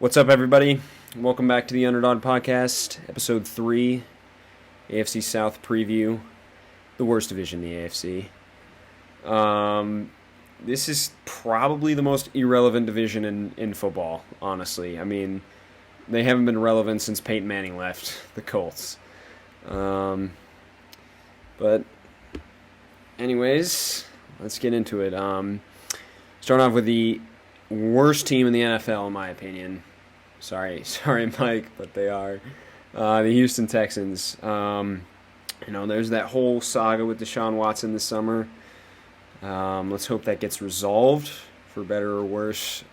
What's up, everybody? Welcome back to the Underdog podcast, episode 3, AFC South preview, the worst division in the AFC. This is probably the most irrelevant division in football, honestly. I mean, they haven't been relevant since Peyton Manning left the Colts. But anyways, let's get into it. Start off with the worst team in the NFL, in my opinion. Sorry, Mike, but they are the Houston Texans. There's that whole saga with Deshaun Watson this summer. Let's hope that gets resolved, for better or worse.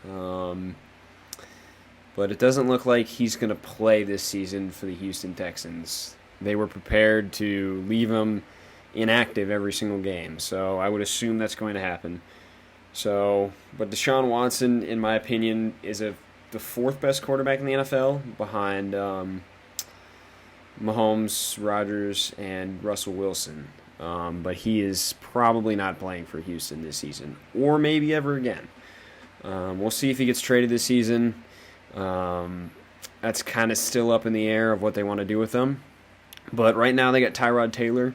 But it doesn't look like he's going to play this season for the Houston Texans. They were prepared to leave him inactive every single game, so I would assume that's going to happen. But Deshaun Watson, in my opinion, is the fourth best quarterback in the NFL, behind Mahomes, Rodgers, and Russell Wilson. But he is probably not playing for Houston this season, or maybe ever again. We'll see if he gets traded this season. That's kind of still up in the air of what they want to do with him. But right now they got Tyrod Taylor.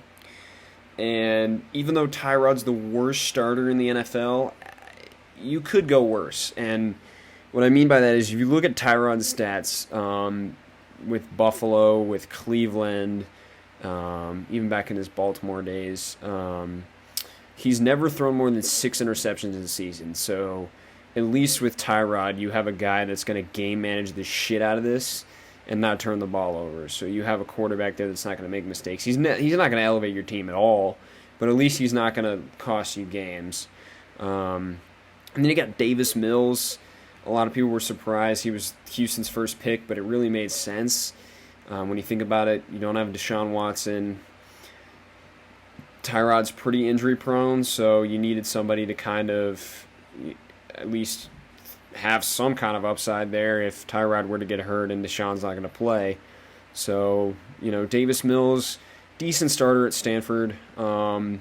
And even though Tyrod's the worst starter in the NFL, you could go worse. And what I mean by that is if you look at Tyrod's stats with Buffalo, with Cleveland, even back in his Baltimore days, he's never thrown more than 6 interceptions in a season. So at least with Tyrod, you have a guy that's going to game manage the shit out of this and not turn the ball over. So you have a quarterback there that's not going to make mistakes. He's not going to elevate your team at all, but at least he's not going to cost you games. And then you got Davis Mills. A lot of people were surprised he was Houston's first pick, but it really made sense. When you think about it, you don't have Deshaun Watson. Tyrod's pretty injury prone, so you needed somebody to kind of at least have some kind of upside there if Tyrod were to get hurt and Deshaun's not going to play. So, Davis Mills, decent starter at Stanford. I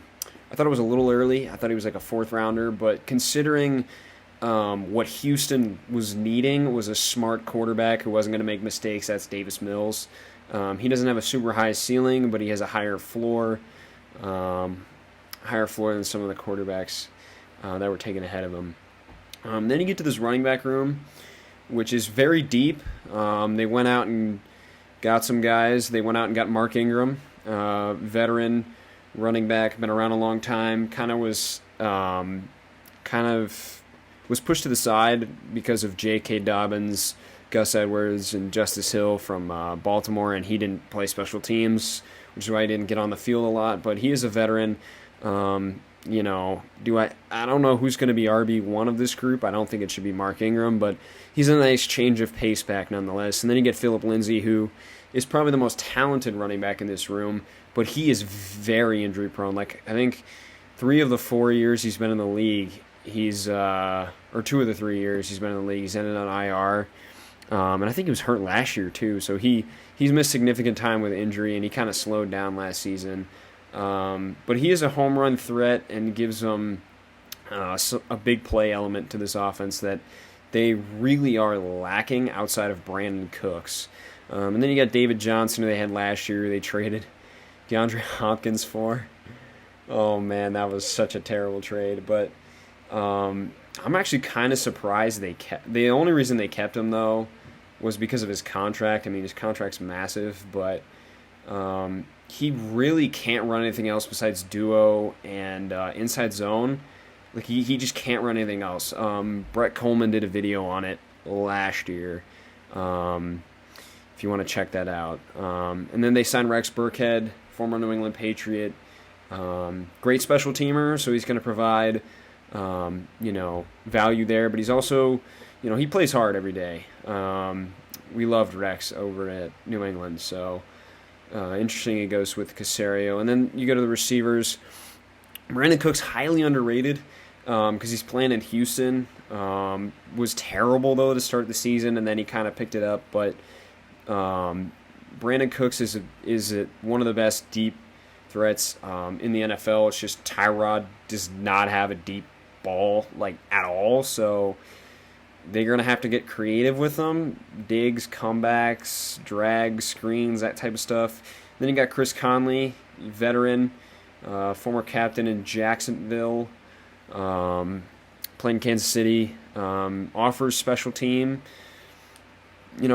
thought it was a little early. I thought he was like a 4th rounder, but considering what Houston was needing was a smart quarterback who wasn't going to make mistakes, that's Davis Mills. He doesn't have a super high ceiling, but he has a higher floor than some of the quarterbacks that were taken ahead of him. Then you get to this running back room, which is very deep. They went out and got some guys. They went out and got Mark Ingram, veteran running back, been around a long time. Kind of was pushed to the side because of J.K. Dobbins, Gus Edwards, and Justice Hill from Baltimore, and he didn't play special teams, which is why he didn't get on the field a lot. But he is a veteran. I don't know who's going to be RB1 of this group. I don't think it should be Mark Ingram, but he's a nice change of pace back nonetheless. And then you get Phillip Lindsay, who is probably the most talented running back in this room, but he is very injury prone. Like, I think 3 of the 4 years he's been in the league, or 2 of the 3 years he's been in the league, he's ended on IR. And I think he was hurt last year too, so he's missed significant time with injury, and he kind of slowed down last season. But he is a home run threat and gives them a big play element to this offense that they really are lacking outside of Brandon Cooks. And then you got David Johnson, who they had last year. They traded DeAndre Hopkins for. Oh man, that was such a terrible trade. But I'm actually kind of surprised they kept. The only reason they kept him though was because of his contract. I mean, his contract's massive, but he really can't run anything else besides duo and inside zone. Like he just can't run anything else. Brett Coleman did a video on it last year. If you want to check that out. And then they signed Rex Burkhead, former New England Patriot. Great special teamer, so he's going to provide value there. But he's also, he plays hard every day. We loved Rex over at New England, so interesting it goes with Caserio. And then you go to the receivers. Brandon Cook's highly underrated because he's playing in Houston. Was terrible, though, to start the season, and then he kind of picked it up. But Brandon Cooks is one of the best deep threats in the NFL. It's just Tyrod does not have a deep ball, like, at all. So they're going to have to get creative with them. Digs, comebacks, drags, screens, that type of stuff. Then you got Chris Conley, veteran, former captain in Jacksonville, playing Kansas City, offers special team.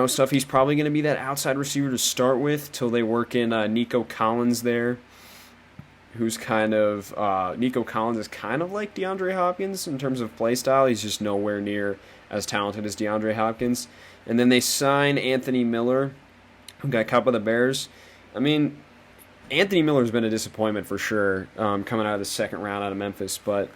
Stuff. He's probably going to be that outside receiver to start with till they work in Nico Collins there, who's Nico Collins is kind of like DeAndre Hopkins in terms of play style. He's just nowhere near as talented as DeAndre Hopkins. And then they sign Anthony Miller, who got cut by the Bears. I mean, Anthony Miller's been a disappointment for sure, coming out of the second round out of Memphis, but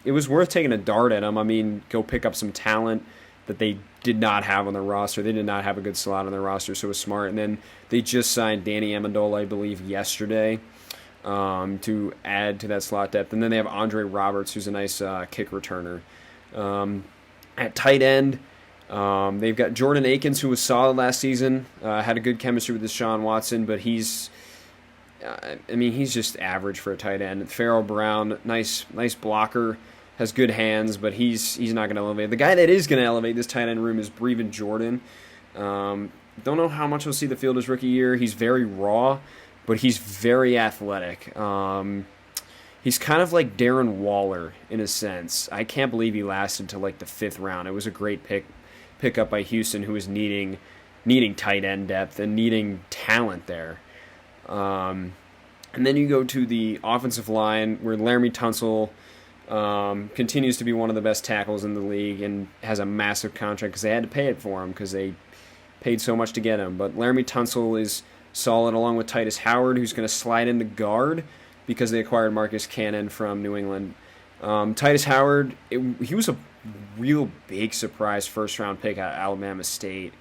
it was worth taking a dart at him. I mean, go pick up some talent that they did not have on their roster. They did not have a good slot on their roster, so it was smart. And then they just signed Danny Amendola, I believe, yesterday, to add to that slot depth. And then they have Andre Roberts, who's a nice kick returner. At tight end, they've got Jordan Akins, who was solid last season, had a good chemistry with Deshaun Watson, but he's just average for a tight end. Farrell Brown, nice blocker, has good hands, but he's not going to elevate. The guy that is going to elevate this tight end room is Brevin Jordan. Don't know how much we'll see the field his rookie year. He's very raw, but he's very athletic. He's kind of like Darren Waller in a sense. I can't believe he lasted to like the 5th round. It was a great pick up by Houston, who was needing tight end depth and needing talent there. And then you go to the offensive line, where Laramie Tunsil continues to be one of the best tackles in the league and has a massive contract because they had to pay it for him because they paid so much to get him. But Laramie Tunsil is solid, along with Titus Howard, who's going to slide into guard because they acquired Marcus Cannon from New England. Titus Howard, he was a real big surprise first-round pick out of Alabama State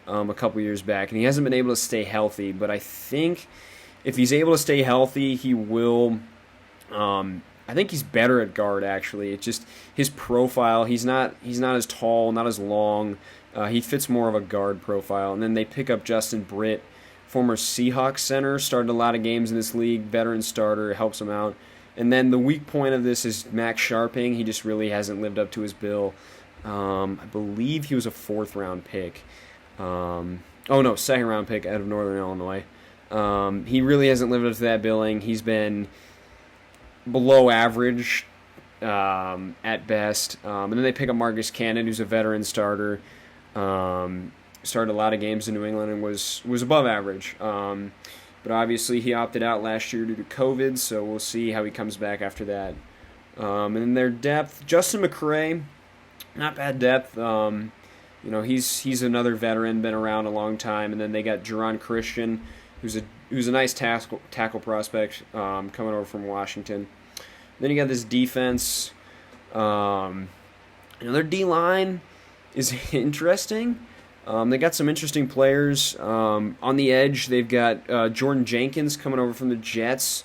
a couple years back, and he hasn't been able to stay healthy. But I think if he's able to stay healthy, he will. I think he's better at guard, actually. It's just his profile. He's not as tall, not as long. He fits more of a guard profile. And then they pick up Justin Britt, former Seahawks center, started a lot of games in this league, veteran starter, helps him out. And then the weak point of this is Max Sharping. He just really hasn't lived up to his bill. I believe he was a 4th-round pick. 2nd-round pick out of Northern Illinois. He really hasn't lived up to that billing. He's been below average at best. And then they pick up Marcus Cannon, who's a veteran starter. Started a lot of games in New England and was above average. But obviously he opted out last year due to COVID, so we'll see how he comes back after that. And then their depth, Justin McCray, not bad depth. He's another veteran, been around a long time. And then they got Jerron Christian, who's a nice tackle prospect, coming over from Washington. Then you got this defense. Their D-line is interesting. They got some interesting players. On the edge, they've got Jordan Jenkins coming over from the Jets,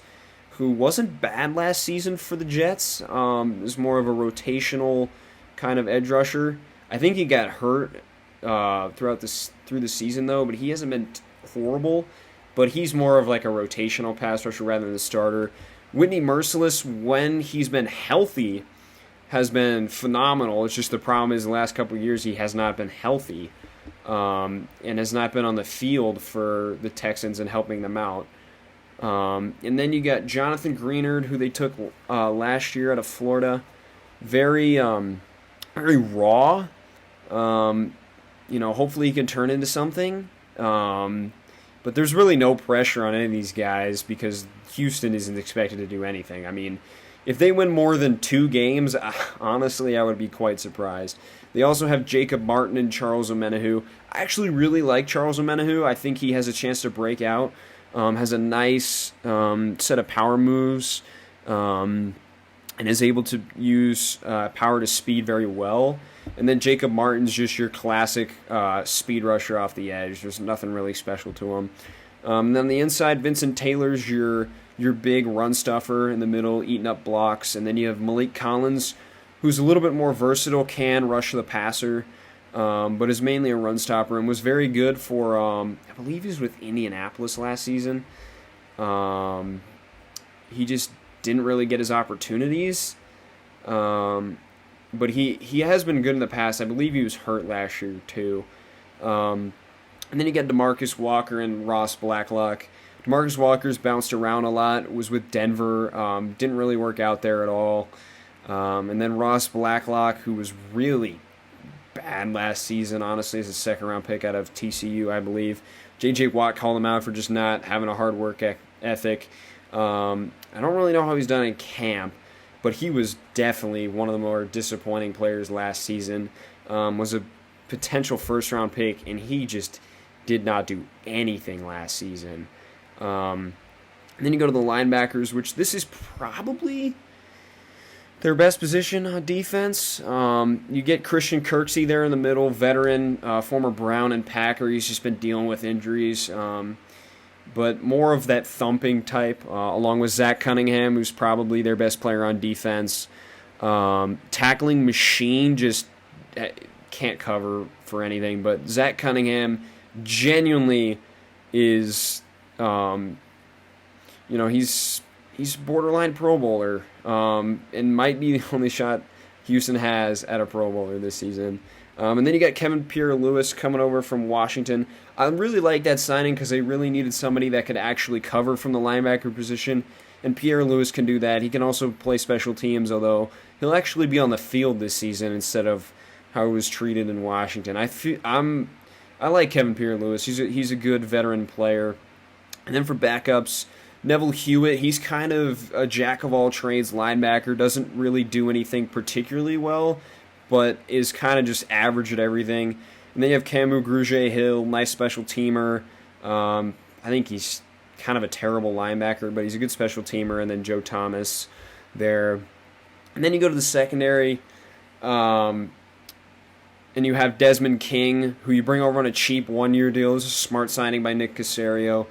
who wasn't bad last season for the Jets. Is more of a rotational kind of edge rusher. I think he got hurt through the season, though, but he hasn't been horrible. But he's more of like a rotational pass rusher rather than a starter. Whitney Merciless, when he's been healthy, has been phenomenal. It's just the problem is the last couple of years he has not been healthy and has not been on the field for the Texans and helping them out. And then you got Jonathan Greenard, who they took last year out of Florida. Very raw. Hopefully he can turn into something. But there's really no pressure on any of these guys because Houston isn't expected to do anything. I mean, if they win more than 2 games, honestly, I would be quite surprised. They also have Jacob Martin and Charles Omenihu. I actually really like Charles Omenihu. I think he has a chance to break out. Has a nice set of power moves and is able to use power to speed very well. And then Jacob Martin's just your classic speed rusher off the edge. There's nothing really special to him. Then on the inside, Vincent Taylor's your big run stuffer in the middle, eating up blocks. And then you have Malik Collins, who's a little bit more versatile, can rush the passer, but is mainly a run stopper and was very good for, I believe he was with Indianapolis last season. He just didn't really get his opportunities. but he has been good in the past. I believe he was hurt last year too. And then you get DeMarcus Walker and Ross Blacklock. DeMarcus Walker's bounced around a lot, was with Denver, didn't really work out there at all. And then Ross Blacklock, who was really bad last season, honestly, as a second-round pick out of TCU, I believe. J.J. Watt called him out for just not having a hard work ethic. I don't really know how he's done in camp, but he was definitely one of the more disappointing players last season. Was a potential first-round pick, and he just did not do anything last season. And then you go to the linebackers, which this is probably their best position on defense. You get Christian Kirksey there in the middle, veteran, former Brown and Packer. He's just been dealing with injuries. But more of that thumping type, along with Zach Cunningham, who's probably their best player on defense. Tackling machine, just can't cover for anything. But Zach Cunningham genuinely is, he's borderline Pro Bowler, and might be the only shot Houston has at a Pro Bowler this season. And then you got Kevin Pierre-Louis coming over from Washington. I really like that signing because they really needed somebody that could actually cover from the linebacker position, and Pierre-Louis can do that. He can also play special teams, although he'll actually be on the field this season instead of how he was treated in Washington. I like Kevin Pierre-Louis. He's a good veteran player. And then for backups, Neville Hewitt, he's kind of a jack-of-all-trades linebacker, doesn't really do anything particularly well, but is kind of just average at everything. And then you have Camu Grugier-Hill, nice special teamer. I think he's kind of a terrible linebacker, but he's a good special teamer. And then Joe Thomas there. And then you go to the secondary, and you have Desmond King, who you bring over on a cheap one-year deal. This is a smart signing by Nick Caserio.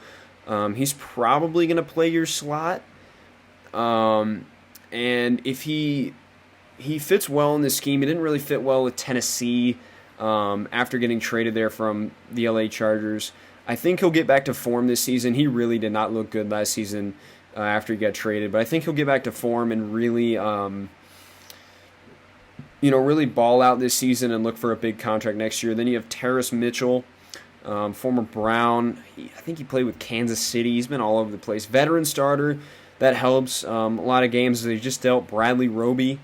He's probably going to play your slot. And if he fits well in this scheme, he didn't really fit well with Tennessee after getting traded there from the LA Chargers. I think he'll get back to form this season. He really did not look good last season after he got traded, but I think he'll get back to form and really really ball out this season and look for a big contract next year. Then you have Terrace Mitchell, former Brown. I think he played with Kansas City. He's been all over the place. Veteran starter, that helps. A lot of games they just dealt Bradley Roby.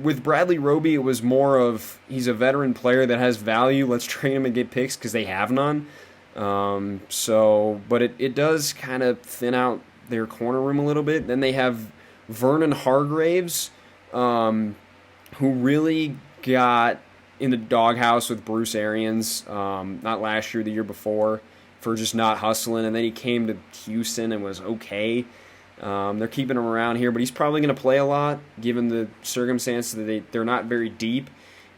With Bradley Roby, it was more of he's a veteran player that has value. Let's trade him and get picks because they have none. But it does kind of thin out their corner room a little bit. Then they have Vernon Hargraves, who really got in the doghouse with Bruce Arians, not last year, the year before, for just not hustling. And then he came to Houston and was okay. They're keeping him around here, but he's probably going to play a lot, given the circumstances that they're not very deep.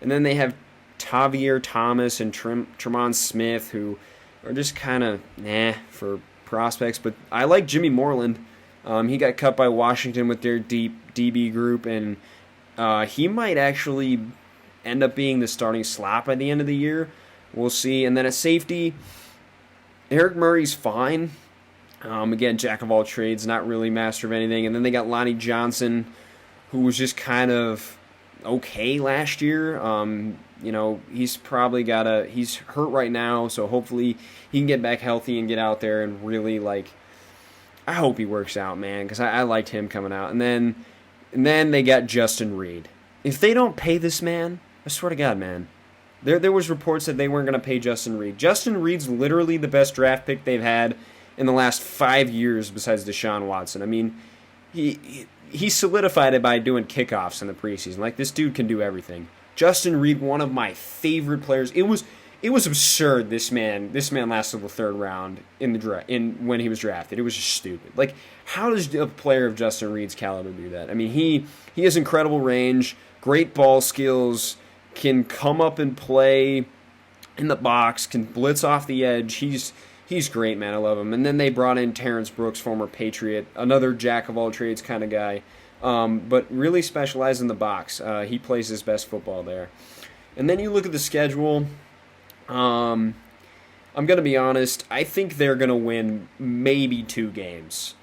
And then they have Tavier Thomas and Tremont Smith, who are just kind of for prospects. But I like Jimmy Moreland. He got cut by Washington with their deep DB group, and he might actually end up being the starting slot by the end of the year. We'll see. And then at safety, Eric Murray's fine. Again, jack of all trades, not really master of anything. And then they got Lonnie Johnson, who was just kind of okay last year. He's probably he's hurt right now, so hopefully he can get back healthy and get out there and really, I hope he works out, man, because I liked him coming out. And then they got Justin Reed. If they don't pay this man, I swear to God, man, there was reports that they weren't going to pay Justin Reed. Justin Reed's literally the best draft pick they've had in the last 5 years besides Deshaun Watson. I mean, he solidified it by doing kickoffs in the preseason. This dude can do everything. Justin Reed, one of my favorite players. It was absurd. This man lasted the third round in the when he was drafted. It was just stupid. How does a player of Justin Reed's caliber do that? I mean, he has incredible range, great ball skills, can come up and play in the box, can blitz off the edge. He's great, man. I love him. And then they brought in Terrence Brooks, former Patriot, another jack-of-all-trades kind of guy, but really specialized in the box. He plays his best football there. And then you look at the schedule. I'm going to be honest. I think they're going to win maybe 2 games.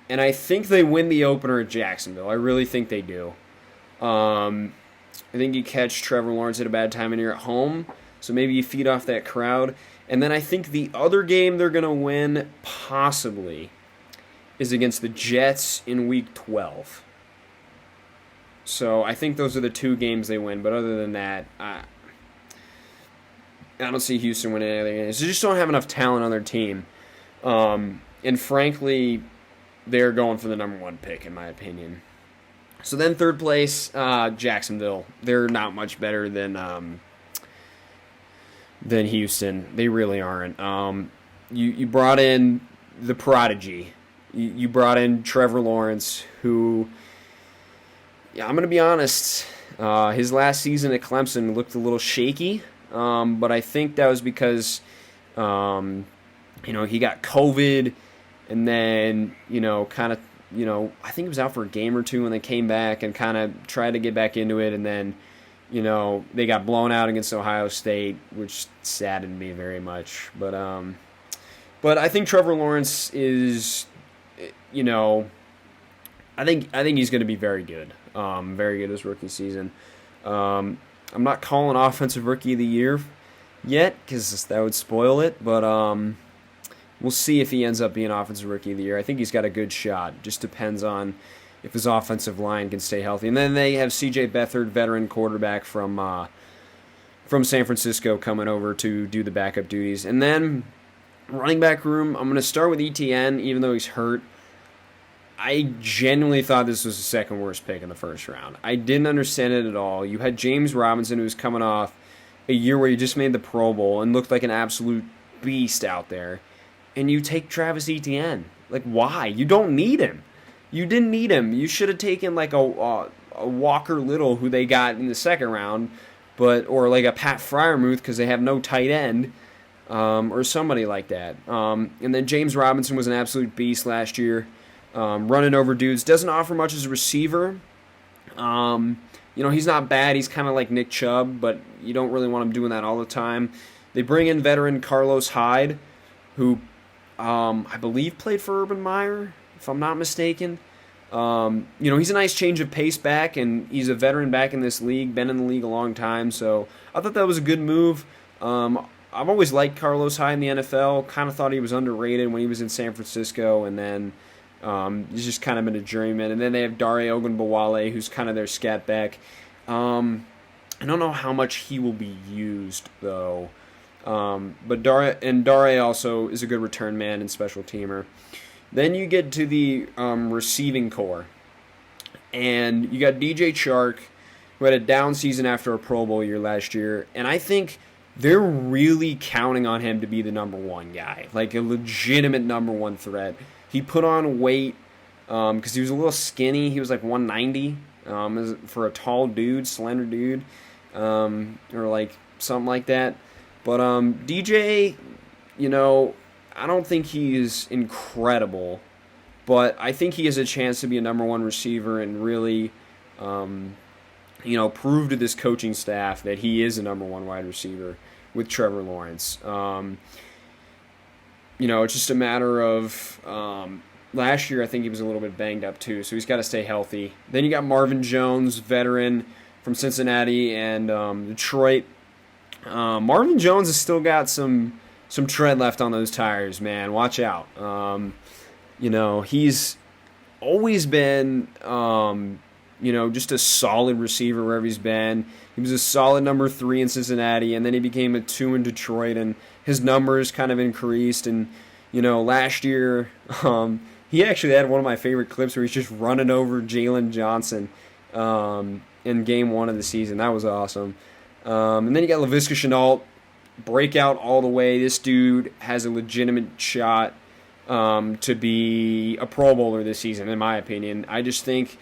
and I think they win the opener at Jacksonville. I really think they do. I think you catch Trevor Lawrence at a bad time and you're at home, so maybe you feed off that crowd. And then I think the other game they're going to win, possibly, is against the Jets in Week 12. So I think those are the two games they win. But other than that, I don't see Houston winning any other games. They just don't have enough talent on their team. And frankly, they're going for the number one pick, in my opinion. So then third place, Jacksonville. They're not much better than Houston. They really aren't. You brought in the prodigy. You brought in Trevor Lawrence, who, yeah, I'm going to be honest, his last season at Clemson looked a little shaky, but I think that was because, he got COVID, and then, I think he was out for a game or two when they came back and kind of tried to get back into it, and then, they got blown out against Ohio State, which saddened me very much. But I think Trevor Lawrence is, I think he's going to be very good. Very good his rookie season. I'm not calling Offensive Rookie of the Year yet because that would spoil it, but we'll see if he ends up being Offensive Rookie of the Year. I think he's got a good shot. Just depends on if his offensive line can stay healthy. And then they have C.J. Beathard, veteran quarterback from San Francisco, coming over to do the backup duties. And then running back room, I'm going to start with ETN, even though he's hurt. I genuinely thought this was the second worst pick in the first round. I didn't understand it at all. You had James Robinson, who was coming off a year where he just made the Pro Bowl and looked like an absolute beast out there. And you take Travis Etienne. Like, why? You don't need him. You didn't need him. You should have taken like a Walker Little, who they got in the second round, or like a Pat Freiermuth because they have no tight end, or somebody like that. And then James Robinson was an absolute beast last year, running over dudes. Doesn't offer much as a receiver. He's not bad. He's kind of like Nick Chubb, but you don't really want him doing that all the time. They bring in veteran Carlos Hyde, who I believe played for Urban Meyer, if I'm not mistaken. He's a nice change of pace back, and he's a veteran back in this league, been in the league a long time, so I thought that was a good move. I've always liked Carlos Hyde in the NFL, kind of thought he was underrated when he was in San Francisco, and then he's just kind of been a journeyman. And then they have Dare Ogunbowale, who's kind of their scat back. I don't know how much he will be used, though. But Dare also is a good return man and special teamer. Then you get to the receiving core, and you got DJ Chark, who had a down season after a Pro Bowl year last year, and I think they're really counting on him to be the number one guy, like a legitimate number one threat. He put on weight because he was a little skinny. He was like 190 for a tall dude, slender dude, or like something like that. But DJ, I don't think he's incredible, but I think he has a chance to be a number one receiver and really, prove to this coaching staff that he is a number one wide receiver with Trevor Lawrence. It's just a matter of last year I think he was a little bit banged up too, so he's got to stay healthy. Then you got Marvin Jones, veteran from Cincinnati and Detroit. Marvin Jones has still got some tread left on those tires, man. Watch out. He's always been, just a solid receiver wherever he's been. He was a solid number 3 in Cincinnati, and then he became a 2 in Detroit, and his numbers kind of increased. And, last year, he actually had one of my favorite clips where he's just running over Jalen Johnson in game 1 of the season. That was awesome. And then you got Laviska Shenault, breakout all the way. This dude has a legitimate shot to be a Pro Bowler this season, in my opinion. I just think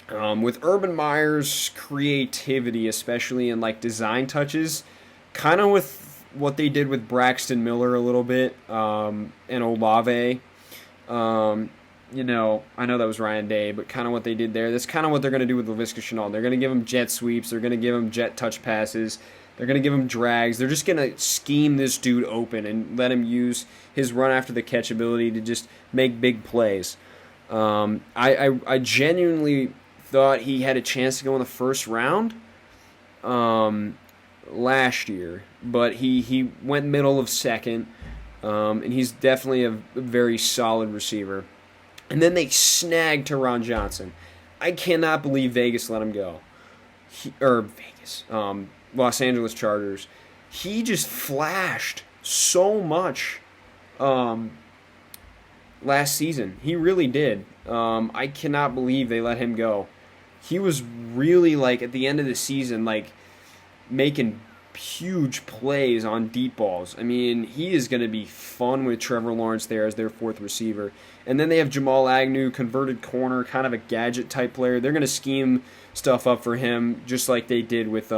with Urban Meyer's creativity, especially in like design touches, kind of with what they did with Braxton Miller a little bit, and Olave. I know that was Ryan Day, but kind of what they did there. That's kind of what they're going to do with Laviska Shenault. They're going to give him jet sweeps. They're going to give him jet touch passes. They're going to give him drags. They're just going to scheme this dude open and let him use his run after the catch ability to just make big plays. I genuinely thought he had a chance to go in the first round last year, but he went middle of second, and he's definitely a very solid receiver. And then they snagged Teron Johnson. I cannot believe Vegas let him go. Los Angeles Chargers. He just flashed so much last season. He really did. I cannot believe they let him go. He was really, like, at the end of the season, like, making huge plays on deep balls. I mean, he is going to be fun with Trevor Lawrence there as their fourth receiver. And then they have Jamal Agnew, converted corner, kind of a gadget type player. They're going to scheme stuff up for him just like they did with,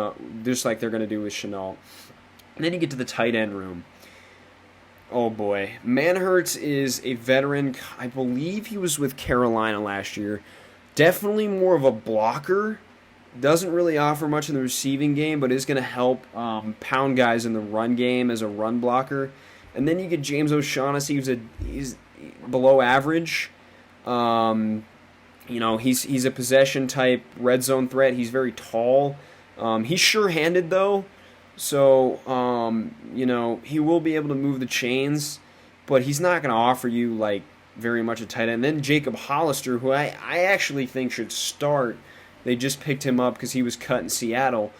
just like they're going to do with Chenault. And then you get to the tight end room. Oh boy, Manhertz is a veteran. I believe he was with Carolina last year. Definitely more of a blocker. Doesn't really offer much in the receiving game, but is going to help pound guys in the run game as a run blocker. And then you get James O'Shaughnessy, he's below average. He's a possession type red zone threat. He's very tall. He's sure-handed though, so he will be able to move the chains, but he's not going to offer you like very much a tight end. And then Jacob Hollister, who I actually think should start. They just picked him up because he was cut in Seattle.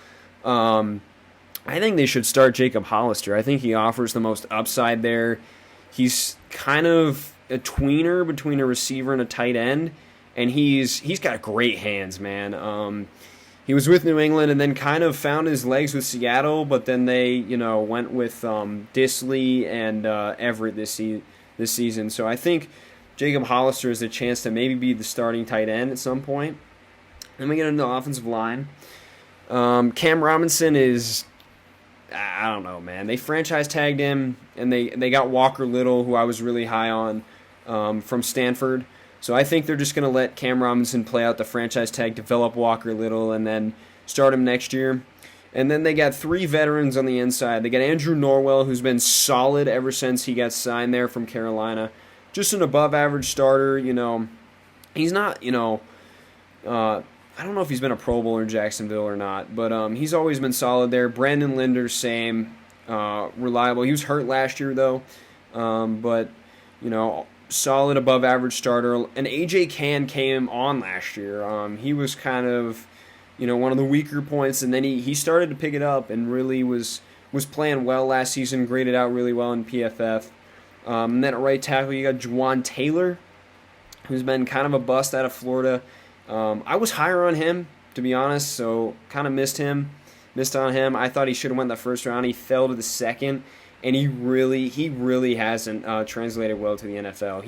I think they should start Jacob Hollister. I think he offers the most upside there. He's kind of a tweener between a receiver and a tight end, and he's got great hands, man. He was with New England and then kind of found his legs with Seattle, but then they went with Disley and Everett this season. So I think Jacob Hollister has a chance to maybe be the starting tight end at some point. Then we get into the offensive line. Cam Robinson is, I don't know, man. They franchise tagged him, and they got Walker Little, who I was really high on, from Stanford. So I think they're just going to let Cam Robinson play out the franchise tag, develop Walker Little, and then start him next year. And then they got three veterans on the inside. They got Andrew Norwell, who's been solid ever since he got signed there from Carolina. Just an above-average starter, He's not, I don't know if he's been a Pro Bowler in Jacksonville or not, but he's always been solid there. Brandon Linder, same, reliable. He was hurt last year, though, but, solid above-average starter. And A.J. Cann came on last year. He was kind of, one of the weaker points, and then he started to pick it up and really was playing well last season, graded out really well in PFF. And then at right tackle, you got Juwan Taylor, who's been kind of a bust out of Florida. I was higher on him, to be honest, so kind of missed on him. I thought he should have went the first round. He fell to the second, and he really hasn't translated well to the NFL.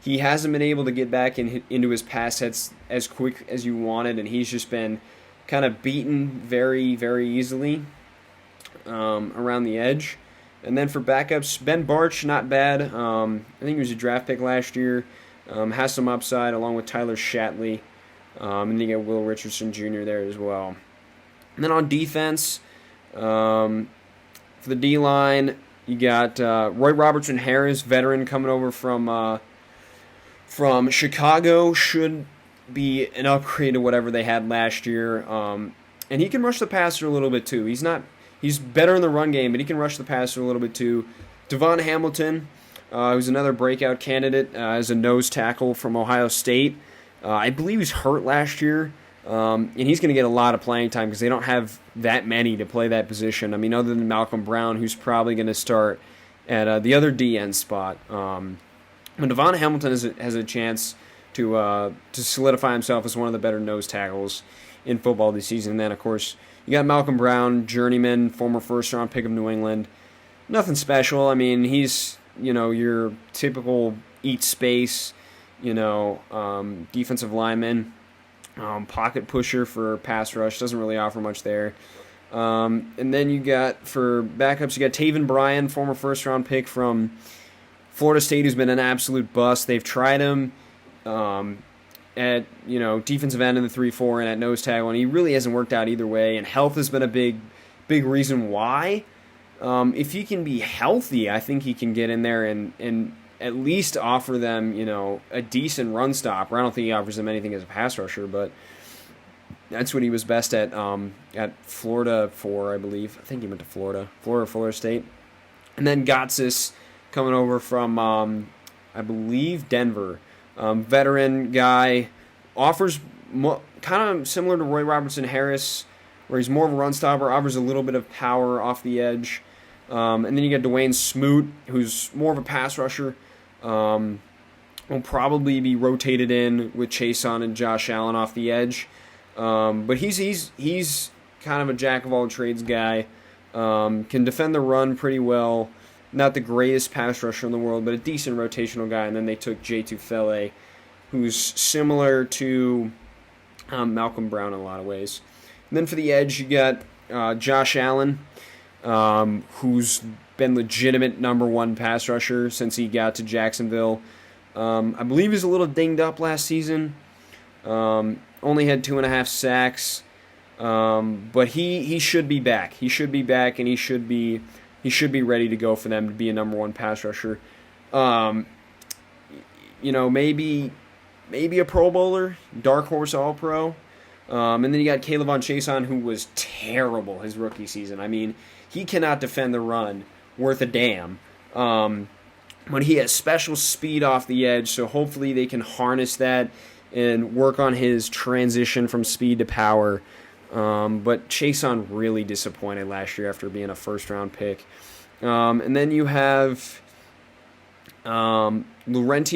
He hasn't been able to get back into his pass sets as quick as you wanted, and he's just been kind of beaten very, very easily around the edge. And then for backups, Ben Barch, not bad. I think he was a draft pick last year. Has some upside along with Tyler Shatley. And then you get Will Richardson Jr. there as well. And then on defense, for the D-line, you got Roy Robertson Harris, veteran coming over from Chicago. Should be an upgrade to whatever they had last year. And he can rush the passer a little bit too. He's better in the run game, but he can rush the passer a little bit too. Devon Hamilton, who's another breakout candidate as a nose tackle from Ohio State. I believe he's hurt last year, and he's going to get a lot of playing time because they don't have that many to play that position. I mean, other than Malcolm Brown, who's probably going to start at the other DN spot. But Devon Hamilton has a chance to solidify himself as one of the better nose tackles in football this season. And then, of course, you got Malcolm Brown, journeyman, former first-round pick of New England. Nothing special. I mean, he's your typical eat space, defensive lineman, pocket pusher for pass rush. Doesn't really offer much there. And then you got, for backups, you got Taven Bryan, former first-round pick from Florida State, who's been an absolute bust. They've tried him at defensive end in the 3-4 and at nose tackle, and he really hasn't worked out either way. And health has been a big reason why. If he can be healthy, I think he can get in there and at least offer them, a decent run stopper. I don't think he offers them anything as a pass rusher, but that's what he was best at Florida for, I believe. I think he went to Florida State. And then Gotsis coming over from, I believe, Denver. Veteran guy, offers kind of similar to Roy Robertson Harris, where he's more of a run stopper, offers a little bit of power off the edge. And then you got Dwayne Smoot, who's more of a pass rusher. Will probably be rotated in with Chason and Josh Allen off the edge. But he's kind of a jack of all trades guy. Can defend the run pretty well. Not the greatest pass rusher in the world, but a decent rotational guy. And then they took Jay Tufele, who's similar to Malcolm Brown in a lot of ways. And then for the edge, you got Josh Allen, who's been legitimate number one pass rusher since he got to Jacksonville. I believe he's a little dinged up last season. Only had 2.5 sacks. But he should be back. He should be back, and he should be ready to go for them to be a number one pass rusher. Maybe a Pro Bowler, dark horse All-Pro. And then you got Kayvon Chason, who was terrible his rookie season. I mean, he cannot defend the run worth a damn. But he has special speed off the edge, so hopefully they can harness that and work on his transition from speed to power. But Chason really disappointed last year after being a first-round pick. And then you have Laurenti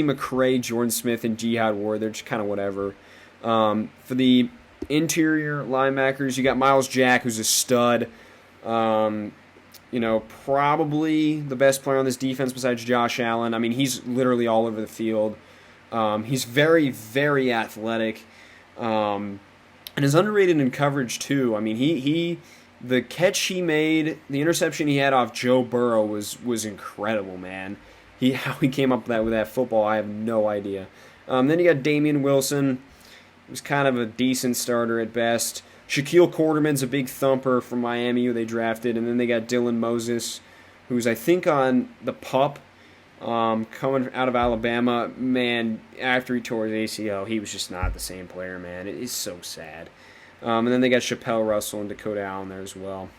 McCray, Jordan Smith, and Jihad Ward. They're just kind of whatever. For the interior linebackers, you got Miles Jack, who's a stud. Probably the best player on this defense besides Josh Allen. I mean, he's literally all over the field. He's very, very athletic. And is underrated in coverage, too. I mean, the catch he made, the interception he had off Joe Burrow was incredible, man. How he came up with that football, I have no idea. Then you got Damian Wilson, who's kind of a decent starter at best. Shaquille Quarterman's a big thumper from Miami, who they drafted. And then they got Dylan Moses, who's, I think, on the PUP, coming out of Alabama. Man, after he tore his ACL, he was just not the same player, man. It is so sad. And then they got Chappelle Russell and Dakota Allen there as well.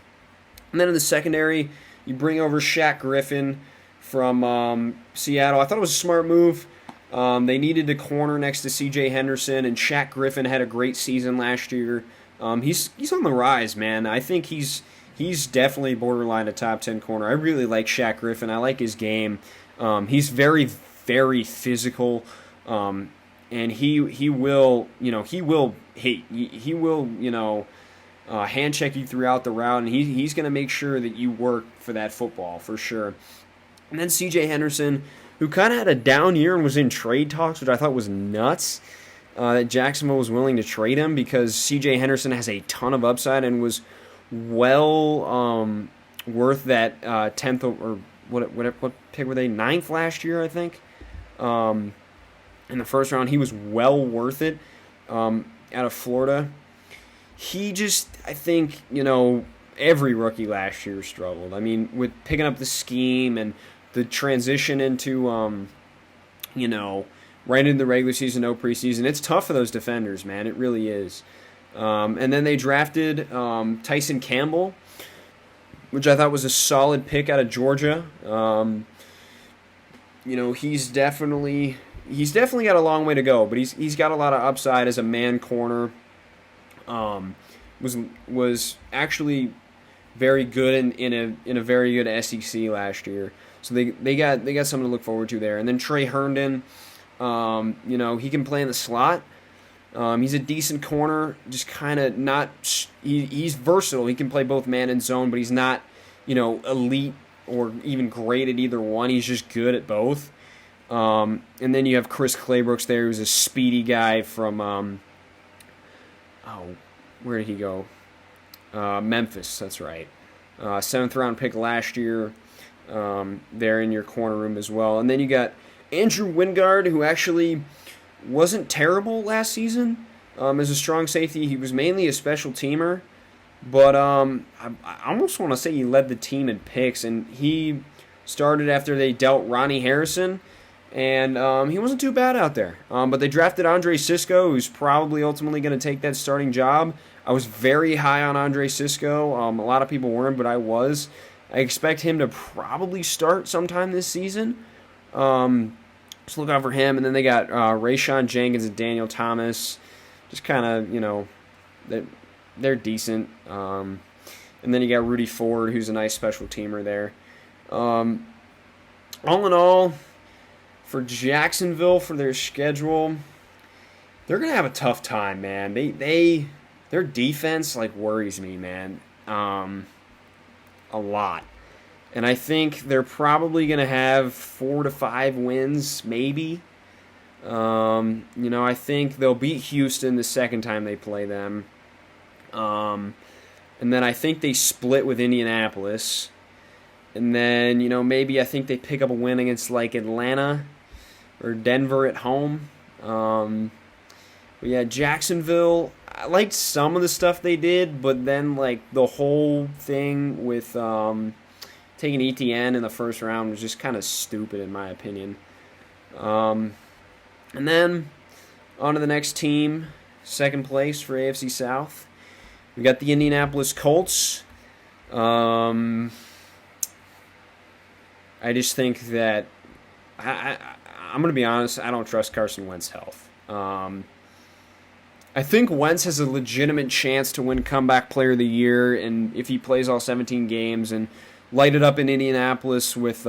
And then in the secondary, you bring over Shaq Griffin from Seattle. I thought it was a smart move. They needed a corner next to C.J. Henderson, and Shaq Griffin had a great season last year. He's on the rise, man. I think he's definitely borderline a top 10 corner. I really like Shaq Griffin. I like his game. He's very, very physical, and he will hit. He will hand check you throughout the route, and he's going to make sure that you work for that football for sure. And then C.J. Henderson, who kind of had a down year and was in trade talks, which I thought was nuts. That Jacksonville was willing to trade him because C.J. Henderson has a ton of upside and was well worth that 10th or what pick were they? 9th last year, I think. In the first round, he was well worth it out of Florida. He just, I think, every rookie last year struggled. I mean, with picking up the scheme and the transition into, right into the regular season, no preseason. It's tough for those defenders, man. It really is. And then they drafted Tyson Campbell, which I thought was a solid pick out of Georgia. He's definitely got a long way to go, but he's got a lot of upside as a man corner. Was actually very good in a very good SEC last year. So they got something to look forward to there. And then Trey Herndon, he can play in the slot. He's a decent corner, just kind of not. He's versatile. He can play both man and zone, but he's not, elite or even great at either one. He's just good at both. And then you have Chris Claybrooks there, who's a speedy guy from. Where did he go? Memphis. That's right. 7th round pick last year. There in your corner room as well, and then you got Andrew Wingard, who actually wasn't terrible last season as a strong safety. He was mainly a special teamer, but I almost want to say he led the team in picks, and he started after they dealt Ronnie Harrison, and he wasn't too bad out there. But they drafted Andre Sisco, who's probably ultimately going to take that starting job. I was very high on Andre Sisco. A lot of people weren't, but I was. I expect him to probably start sometime this season. Just look out for him. And then they got Rayshawn Jenkins and Daniel Thomas. Just kind of, they're decent. And then you got Rudy Ford, who's a nice special teamer there. All in all, for Jacksonville, for their schedule, they're going to have a tough time, man. Their defense, worries me, man. A lot. And I think they're probably going to have 4 to 5 wins, maybe. I think they'll beat Houston the second time they play them. And then I think they split with Indianapolis. And then, maybe I think they pick up a win against, Atlanta or Denver at home. But yeah, Jacksonville, I liked some of the stuff they did, but then, the whole thing with taking ETN in the first round was just kind of stupid, in my opinion. And then, on to the next team, second place for AFC South. We got the Indianapolis Colts. I just think that I'm going to be honest. I don't trust Carson Wentz's health. I think Wentz has a legitimate chance to win Comeback Player of the Year, and if he plays all 17 games and light it up in Indianapolis with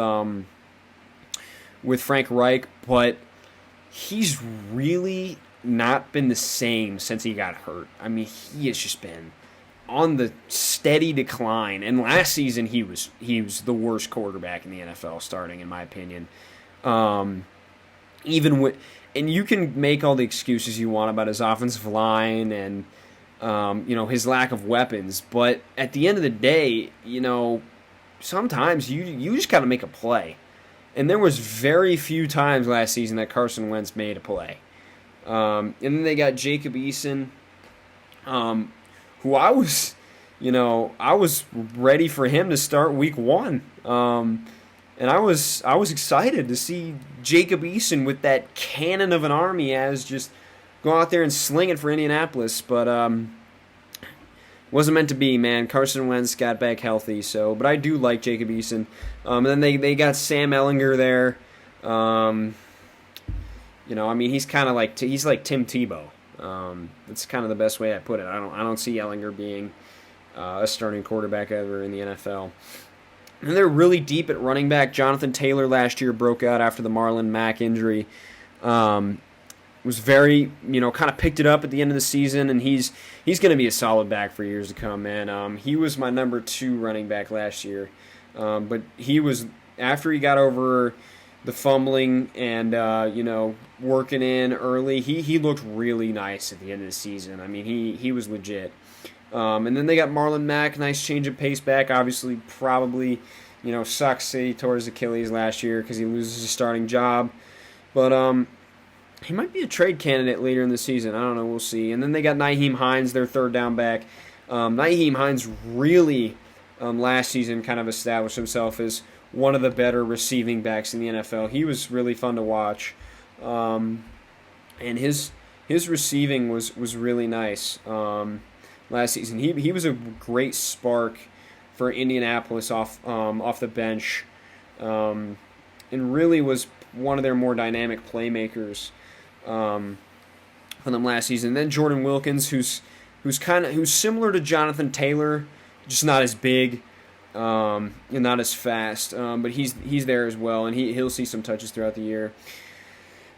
Frank Reich, but he's really not been the same since he got hurt. I mean, he has just been on the steady decline. And last season, he was the worst quarterback in the NFL starting, in my opinion. And you can make all the excuses you want about his offensive line and his lack of weapons, but at the end of the day, sometimes you just got to make a play. And there was very few times last season that Carson Wentz made a play. And then they got Jacob Eason, who I was ready for him to start week 1. And I was excited to see Jacob Eason with that cannon of an arm he has just go out there and sling it for Indianapolis. But wasn't meant to be, man. Carson Wentz got back healthy, but I do like Jacob Eason. And then they got Sam Ehlinger there. He's kind of he's like Tim Tebow. That's kind of the best way I put it. I don't see Ehlinger being a starting quarterback ever in the NFL. And they're really deep at running back. Jonathan Taylor last year broke out after the Marlon Mack injury. Was very, kind of picked it up at the end of the season, and he's going to be a solid back for years to come, man. He was my number 2 running back last year. But he was, after he got over the fumbling and, working in early, he looked really nice at the end of the season. I mean, he was legit. And then they got Marlon Mack, nice change of pace back. Obviously, probably, sucks that he tore his Achilles last year because he loses his starting job. But he might be a trade candidate later in the season. I don't know. We'll see. And then they got Nyheim Hines, their third down back. Nyheim Hines really, last season, kind of established himself as one of the better receiving backs in the NFL. He was really fun to watch. And his receiving was really nice. Last season, he was a great spark for Indianapolis off the bench, and really was one of their more dynamic playmakers for them last season. And then Jordan Wilkins, who's similar to Jonathan Taylor, just not as big and not as fast, but he's there as well, and he'll see some touches throughout the year.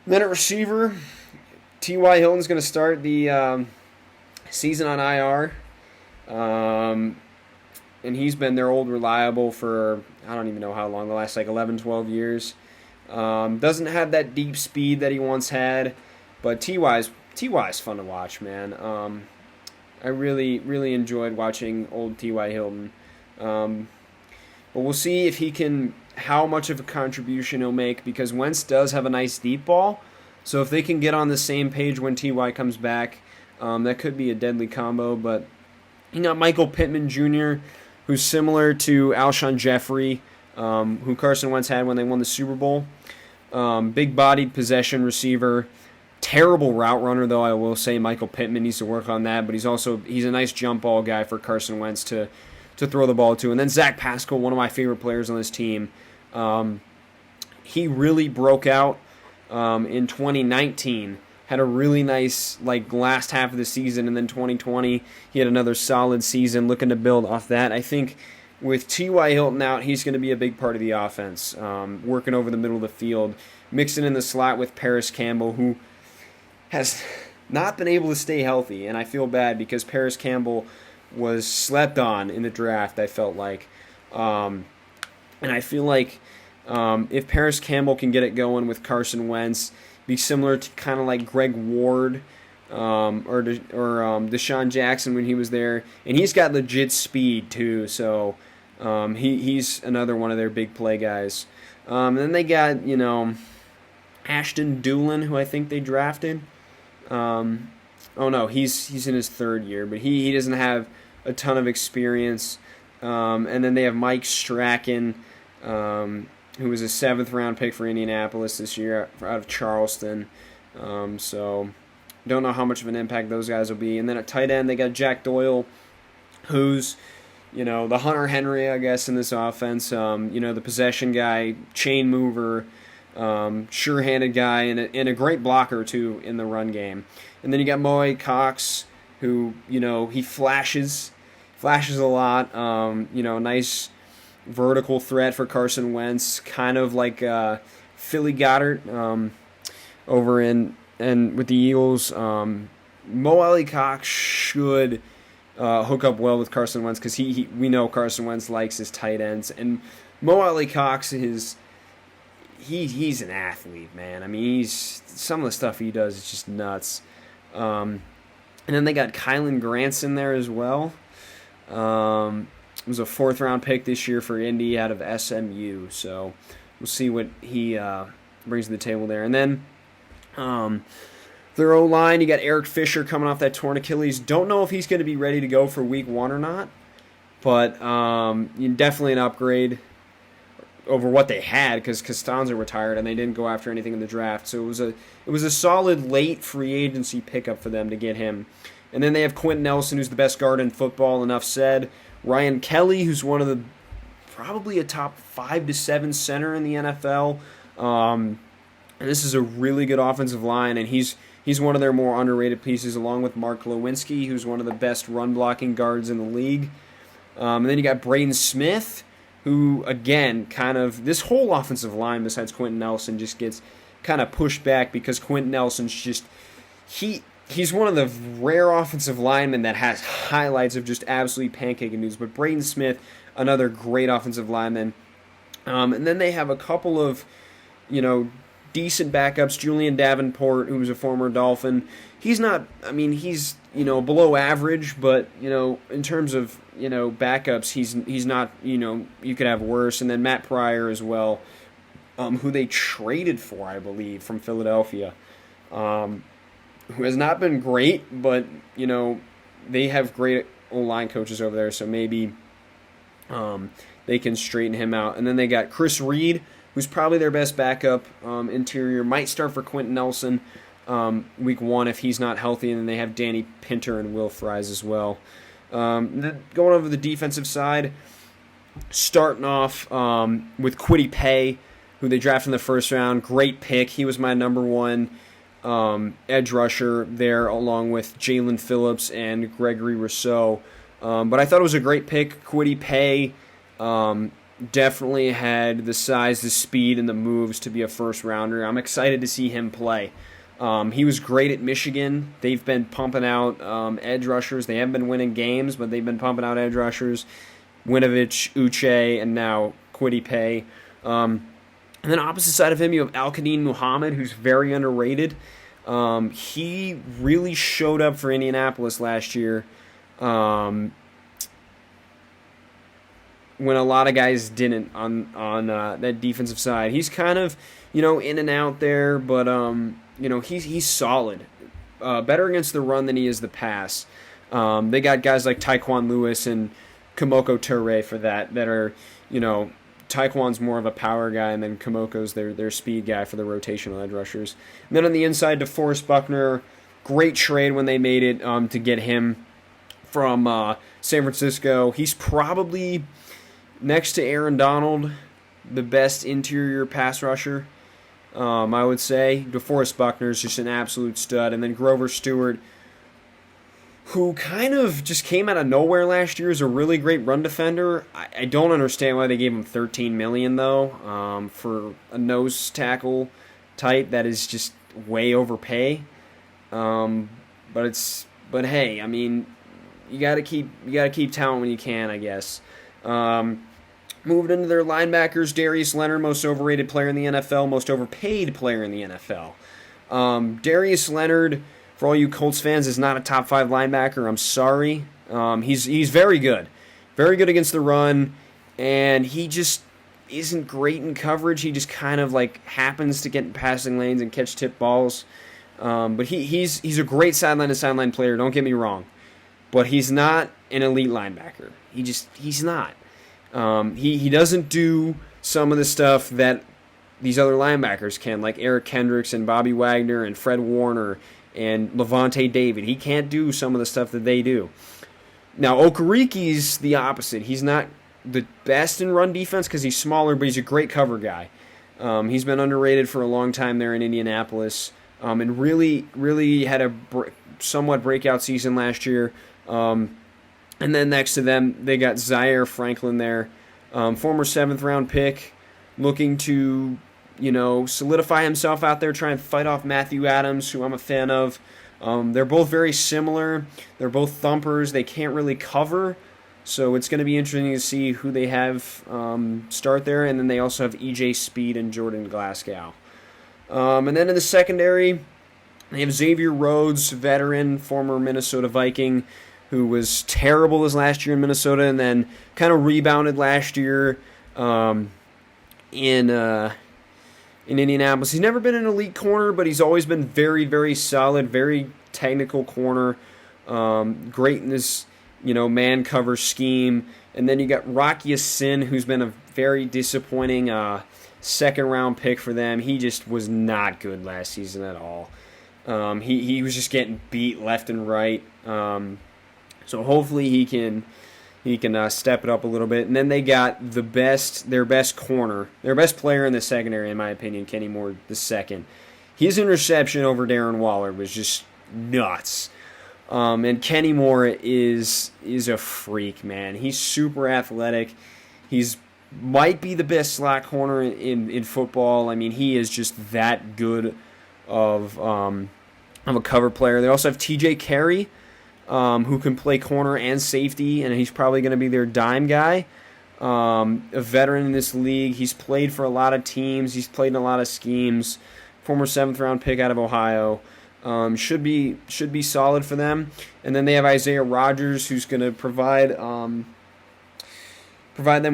And then at receiver, T.Y. Hilton's going to start the season on IR, and he's been their old reliable for I don't even know how long, the last 11, 12 years. Doesn't have that deep speed that he once had, but T.Y.'s fun to watch, man. I really enjoyed watching old T.Y. Hilton. But we'll see how much of a contribution he'll make, because Wentz does have a nice deep ball, so if they can get on the same page when T.Y. comes back, that could be a deadly combo. But you got Michael Pittman Jr., who's similar to Alshon Jeffrey, who Carson Wentz had when they won the Super Bowl. Big-bodied possession receiver. Terrible route runner, though, I will say. Michael Pittman needs to work on that, but he's a nice jump ball guy for Carson Wentz to throw the ball to. And then Zach Pascal, one of my favorite players on this team. He really broke out in 2019. Had a really nice last half of the season, and then 2020 he had another solid season. Looking to build off that. I think with T.Y. Hilton out, he's going to be a big part of the offense, working over the middle of the field, mixing in the slot with Paris Campbell, who has not been able to stay healthy, and I feel bad because Paris Campbell was slept on in the draft, I felt like. And I feel like if Paris Campbell can get it going with Carson Wentz, be similar to kind of like Greg Ward or Deshaun Jackson when he was there. And he's got legit speed too, so he's another one of their big play guys. And then they got, Ashton Dulin, who I think they drafted. Oh no, he's in his third year, but he doesn't have a ton of experience. And then they have Mike Strachan, who was a 7th-round pick for Indianapolis this year out of Charleston. So don't know how much of an impact those guys will be. And then at tight end, they got Jack Doyle, who's, the Hunter Henry, I guess, in this offense. The possession guy, chain mover, sure-handed guy, and a great blocker, too, in the run game. And then you got Moe Cox, who, he flashes a lot. Nice vertical threat for Carson Wentz, kind of like Philly Goddard over in and with the Eagles. Mo Cox should hook up well with Carson Wentz because we know Carson Wentz likes his tight ends, and Mo Cox he's an athlete, man. I mean, some of the stuff he does is just nuts. And then they got Kylan Grants in there as well. Was a 4th-round pick this year for Indy out of SMU, so we'll see what he brings to the table there. And then their O-line, you got Eric Fisher coming off that torn Achilles. Don't know if he's going to be ready to go for Week 1 or not, but definitely an upgrade over what they had because Costanza retired and they didn't go after anything in the draft. So it was a solid late free agency pickup for them to get him. And then they have Quentin Nelson, who's the best guard in football, enough said. Ryan Kelly, who's one of probably a top 5 to 7 center in the NFL. And this is a really good offensive line, and he's one of their more underrated pieces, along with Mark Lewinsky, who's one of the best run-blocking guards in the league. And then you got Braden Smith, who, again, this whole offensive line, besides Quentin Nelson, just gets kind of pushed back because Quentin Nelson's just... He's one of the rare offensive linemen that has highlights of just absolutely pancaking dudes. But Braden Smith, another great offensive lineman. And then they have a couple of, decent backups. Julian Davenport, who was a former Dolphin. He's not, he's, below average. But, in terms of, backups, he's not, you could have worse. And then Matt Pryor as well, who they traded for, I believe, from Philadelphia. Who has not been great, but, they have great O-line coaches over there, so maybe they can straighten him out. And then they got Chris Reed, who's probably their best backup interior, might start for Quentin Nelson Week 1 if he's not healthy, and then they have Danny Pinter and Will Fries as well. Then going over the defensive side, starting off with Kwity Paye, who they drafted in the 1st round. Great pick. He was my number 1 edge rusher there, along with Jalen Phillips and Gregory Rousseau. But I thought it was a great pick. Kwity Paye definitely had the size, the speed, and the moves to be a first-rounder. I'm excited to see him play. He was great at Michigan. They've been pumping out edge rushers. They haven't been winning games, but they've been pumping out edge rushers. Winovich, Uche, and now Kwity Paye. And then opposite side of him, you have Al-Qadin Muhammad, who's very underrated. He really showed up for Indianapolis last year when a lot of guys didn't on that defensive side. He's kind of, in and out there, but, he's solid. Better against the run than he is the pass. They got guys like Tyquan Lewis and Kamoko Toure for that are, Taekwon's more of a power guy, and then Kamoko's their speed guy for the rotational edge rushers. And then on the inside, DeForest Buckner, great trade when they made it to get him from San Francisco. He's probably, next to Aaron Donald, the best interior pass rusher, I would say. DeForest Buckner is just an absolute stud. And then Grover Stewart, who kind of just came out of nowhere last year as a really great run defender. I don't understand why they gave him $13 million, though, for a nose tackle type. That is just way overpay. But hey, I mean, you gotta keep talent when you can, I guess. Moving into their linebackers, Darius Leonard, most overrated player in the NFL, most overpaid player in the NFL. Darius Leonard, for all you Colts fans, is not a top 5 linebacker. I'm sorry. He's very good. Very good against the run, and he just isn't great in coverage. He just kind of like happens to get in passing lanes and catch tip balls. But he's a great sideline-to-sideline player, don't get me wrong. But he's not an elite linebacker. He's not. He doesn't do some of the stuff that these other linebackers can, like Eric Kendricks and Bobby Wagner and Fred Warner and Levante David. He can't do some of the stuff that they do. Now, Okariki's the opposite. He's not the best in run defense because he's smaller, but he's a great cover guy. He's been underrated for a long time there in Indianapolis, and really had a somewhat breakout season last year. And then next to them, they got Zaire Franklin there, former 7th-round pick, looking to solidify himself out there, try and fight off Matthew Adams, who I'm a fan of. They're both very similar. They're both thumpers. They can't really cover, so it's going to be interesting to see who they have start there. And then they also have E.J. Speed and Jordan Glasgow. And then in the secondary, they have Xavier Rhodes, veteran, former Minnesota Viking, who was terrible this last year in Minnesota and then kind of rebounded last year in Indianapolis. He's never been an elite corner, but he's always been very, very solid, very technical corner. Great in this, man cover scheme. And then you got Rocky Sin, who's been a very disappointing second-round pick for them. He just was not good last season at all. He was just getting beat left and right. So hopefully he can step it up a little bit. And then they got their best corner, their best player in the secondary, in my opinion, Kenny Moore II. His interception over Darren Waller was just nuts. And Kenny Moore is a freak, man. He's super athletic. He's might be the best slot corner in football. I mean, he is just that good of a cover player. They also have T.J. Carey, who can play corner and safety, and he's probably going to be their dime guy. A veteran in this league. He's played for a lot of teams. He's played in a lot of schemes. Former 7th-round pick out of Ohio. Should be solid for them. And then they have Isaiah Rodgers, who's going to provide them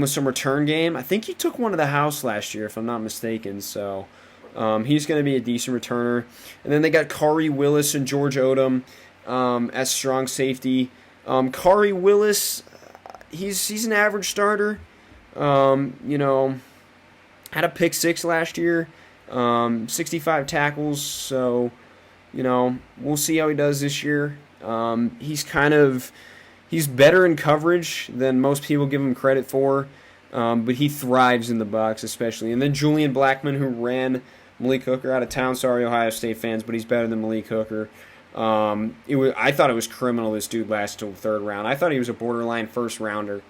with some return game. I think he took one to the house last year, if I'm not mistaken. So he's going to be a decent returner. And then they got Khari Willis and George Odom as strong safety. Khari Willis, he's an average starter. Had a pick 6 last year, 65 tackles. So, we'll see how he does this year. He's better in coverage than most people give him credit for, but he thrives in the box especially. And then Julian Blackman, who ran Malik Hooker out of town. Sorry, Ohio State fans, but he's better than Malik Hooker. I thought it was criminal this dude lasted till the 3rd round. I thought he was a borderline first rounder.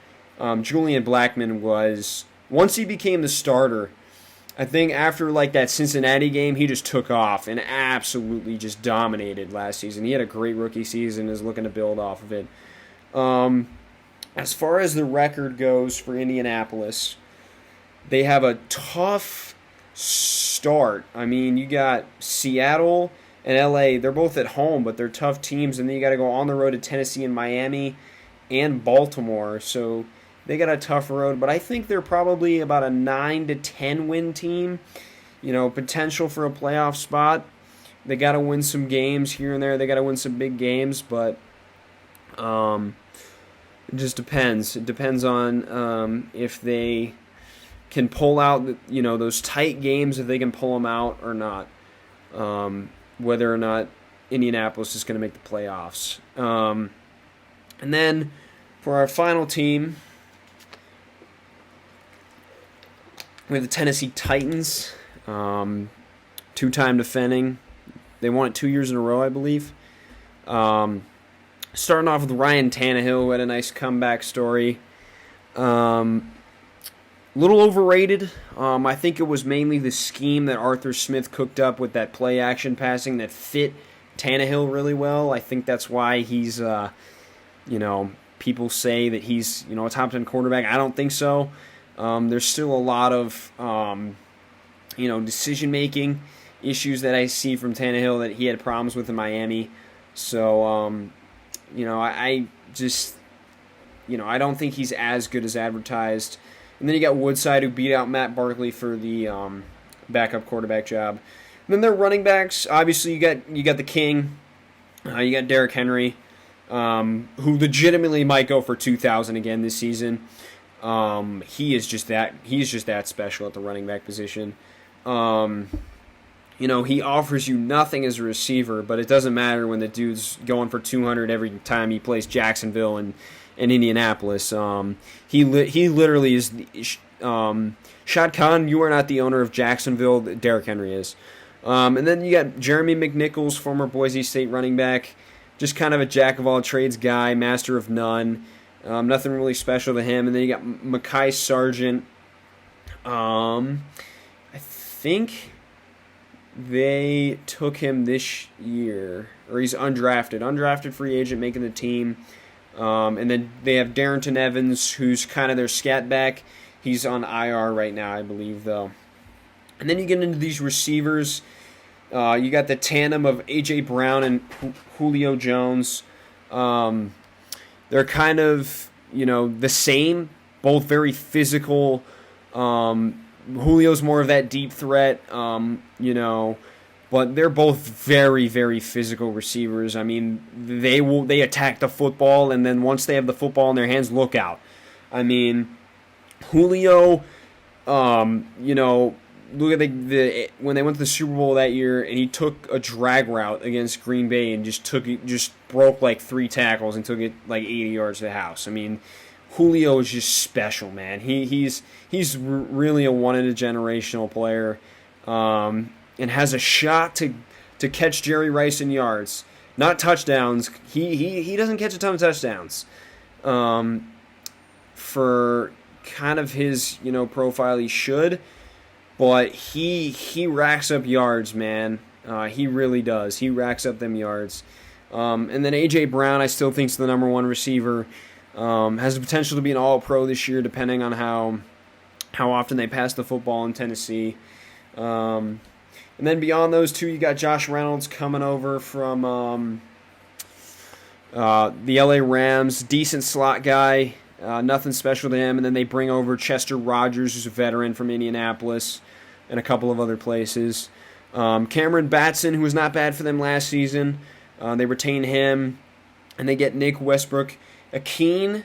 Julian Blackman was, once he became the starter, I think after that Cincinnati game, he just took off and absolutely just dominated last season. He had a great rookie season, is looking to build off of it. As far as the record goes for Indianapolis, they have a tough start. I mean, you got Seattle and LA. They're both at home, but they're tough teams. And then you got to go on the road to Tennessee and Miami and Baltimore. So they got a tough road. But I think they're probably about a 9 to 10 win team. Potential for a playoff spot. They got to win some games here and there. They got to win some big games, but it just depends. It depends on if they can pull out, those tight games, if they can pull them out or not, whether or not Indianapolis is going to make the playoffs. And then for our final team, we have the Tennessee Titans, two-time defending. They won it 2 years in a row, I believe. Starting off with Ryan Tannehill, who had a nice comeback story. Little overrated. I think it was mainly the scheme that Arthur Smith cooked up with that play-action passing that fit Tannehill really well. I think that's why he's, people say that he's, a top 10 quarterback. I don't think so. There's still a lot of, decision-making issues that I see from Tannehill that he had problems with in Miami. So, I just, I don't think he's as good as advertised. And then you got Woodside, who beat out Matt Barkley for the backup quarterback job. And then their running backs, obviously you got the King, you got Derrick Henry, who legitimately might go for 2,000 again this season. He's just that special at the running back position. He offers you nothing as a receiver, but it doesn't matter when the dude's going for 200 every time he plays Jacksonville and Indianapolis. He literally is. Shad Khan, you are not the owner of Jacksonville. Derrick Henry is. And then you got Jeremy McNichols, former Boise State running back, just kind of a jack of all trades guy, master of none. Nothing really special to him. And then you got Mekhi Sargent. I think they took him this year, or he's undrafted free agent making the team. And then they have Darrington Evans, who's kind of their scat back. He's on IR right now, I believe, though. And then you get into these receivers. You got the tandem of A.J. Brown and Julio Jones. They're kind of, the same, both very physical. Julio's more of that deep threat, but they're both very, very physical receivers. I mean, they attack the football, and then once they have the football in their hands, look out. I mean, Julio, look at when they went to the Super Bowl that year, and he took a drag route against Green Bay and just broke like 3 tackles and took it like 80 yards to the house. I mean, Julio is just special, man. He's really a one-in-a-generational player, and has a shot to catch Jerry Rice in yards, not touchdowns. He doesn't catch a ton of touchdowns. For kind of his profile, he should, but he racks up yards, man. He really does. He racks up them yards. And then A.J. Brown, I still think is the number 1 receiver. Has the potential to be an All-Pro this year, depending on how often they pass the football in Tennessee. And then beyond those two, you got Josh Reynolds coming over from the LA Rams. Decent slot guy. Nothing special to him. And then they bring over Chester Rogers, who's a veteran from Indianapolis and a couple of other places. Cameron Batson, who was not bad for them last season. They retain him. And they get Nick Westbrook. Akeen,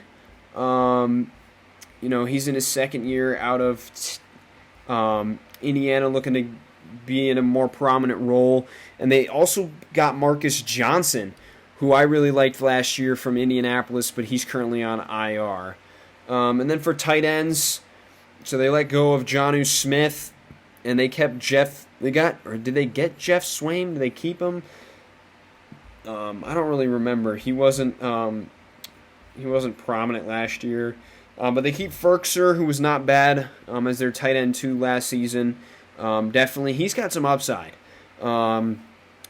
he's in his second year out of Indiana, looking to be in a more prominent role. And they also got Marcus Johnson, who I really liked last year from Indianapolis, but he's currently on IR. And then for tight ends, so they let go of Jonnu Smith, and they kept Jeff. Did they get Jeff Swaim? Did they keep him? I don't really remember. He wasn't prominent last year. But they keep Ferkser, who was not bad as their tight end 2 last season. Definitely, he's got some upside.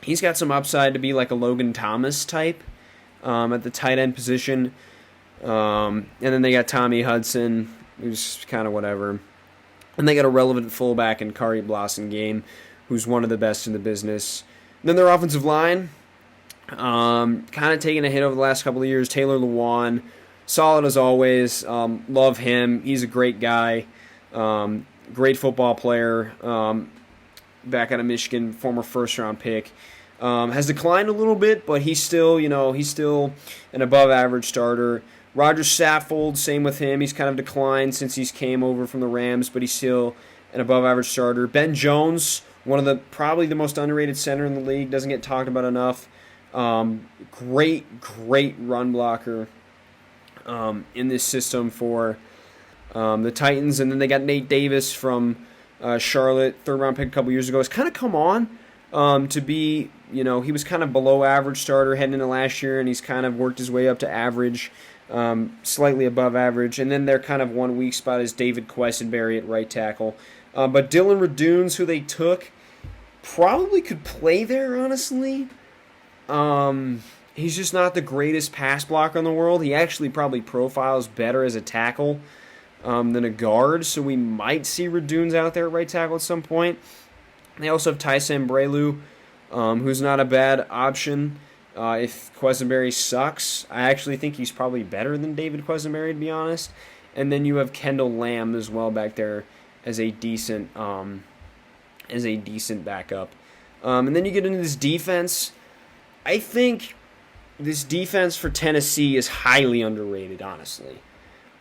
He's got some upside to be like a Logan Thomas type at the tight end position. And then they got Tommy Hudson, who's kind of whatever. And they got a relevant fullback in Kari Blasingame, who's one of the best in the business. And then their offensive line, kind of taking a hit over the last couple of years. Taylor Lewan, solid as always. Love him. He's a great guy. Great football player. Back out of Michigan, former first-round pick. Has declined a little bit, but he's still an above-average starter. Roger Saffold, same with him. He's kind of declined since he's came over from the Rams, but he's still an above-average starter. Ben Jones, one of the probably the most underrated center in the league, doesn't get talked about enough. Great run blocker in this system for the Titans. And then they got Nate Davis from Charlotte, third-round pick a couple years ago. Has kind of come on to be, he was kind of below-average starter heading into last year, and he's kind of worked his way up to average. Slightly above average, and then their kind of one weak spot is David Quessenberry at right tackle. But Dylan Radunes, who they took, probably could play there, honestly. He's just not the greatest pass blocker in the world. He actually probably profiles better as a tackle than a guard, so we might see Radunes out there at right tackle at some point. They also have Tyson Brelu, who's not a bad option. If Quessenberry sucks, I actually think he's probably better than David Quessenberry, to be honest. And then you have Kendall Lamb as well back there as a decent backup. And then you get into this defense. I think this defense for Tennessee is highly underrated, honestly.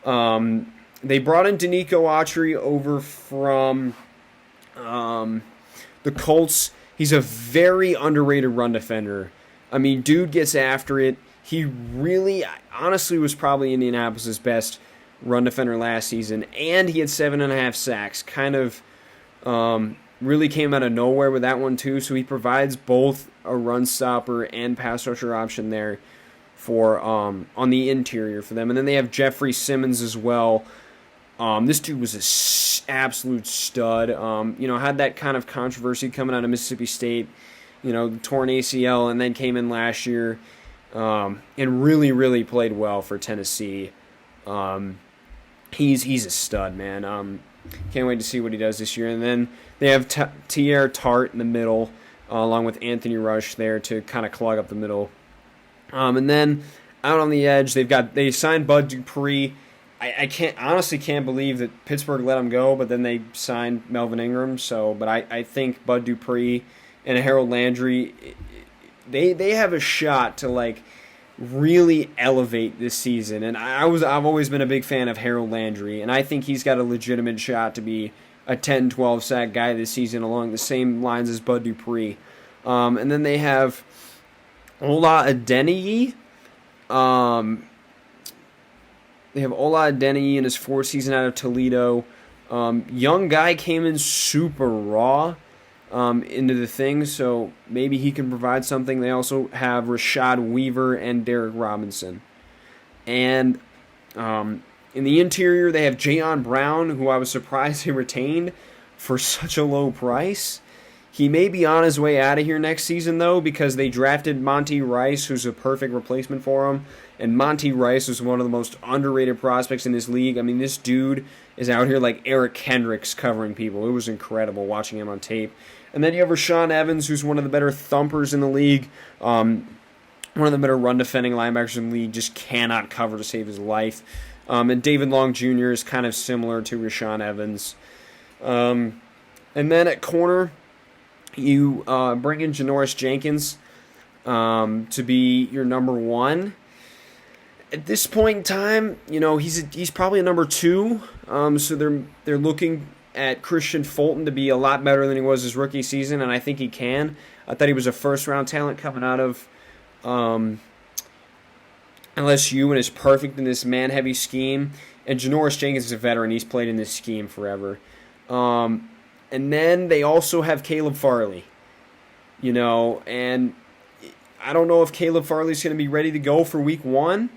They brought in Danico Autry over from the Colts. He's a very underrated run defender. I mean, dude gets after it. He really, honestly, was probably Indianapolis' best run defender last season, and he had 7.5 sacks. Kind of really came out of nowhere with that one, too. So he provides both a run stopper and pass rusher option there for on the interior for them. And then they have Jeffrey Simmons as well. This dude was an absolute stud. Had that kind of controversy coming out of Mississippi State. Torn ACL, and then came in last year and really played well for Tennessee. He's a stud, man. Can't wait to see what he does this year. And then they have Tier Tart in the middle, along with Anthony Rush there to kind of clog up the middle. And then out on the edge, they signed Bud Dupree. I honestly can't believe that Pittsburgh let him go, but then they signed Melvin Ingram. But I think Bud Dupree and Harold Landry, they have a shot to really elevate this season. And I've always been a big fan of Harold Landry, and I think he's got a legitimate shot to be a 10-12 sack guy this season along the same lines as Bud Dupree. And then they have Ola Adeniyi. They have Ola Adeniyi in his fourth season out of Toledo. Young guy came in super raw into the thing, so maybe he can provide something. They also have Rashad Weaver and Derek Robinson. And in the interior, they have Jayon Brown, who I was surprised he retained for such a low price. He may be on his way out of here next season, though, because they drafted Monty Rice, who's a perfect replacement for him. And Monty Rice was one of the most underrated prospects in this league. I mean, this dude is out here like Eric Kendricks covering people. It was incredible watching him on tape. And then you have Rashaan Evans, who's one of the better thumpers in the league. One of the better run-defending linebackers in the league. Just cannot cover to save his life. And David Long Jr. is kind of similar to Rashaan Evans. And then at corner, you bring in Janoris Jenkins to be your number one. At this point in time, he's probably a number two. So they're looking at Christian Fulton to be a lot better than he was his rookie season, and I think he can. I thought he was a first-round talent coming out of LSU and is perfect in this man-heavy scheme. And Janoris Jenkins is a veteran. He's played in this scheme forever. And then they also have Caleb Farley. And I don't know if Caleb Farley's going to be ready to go for week one,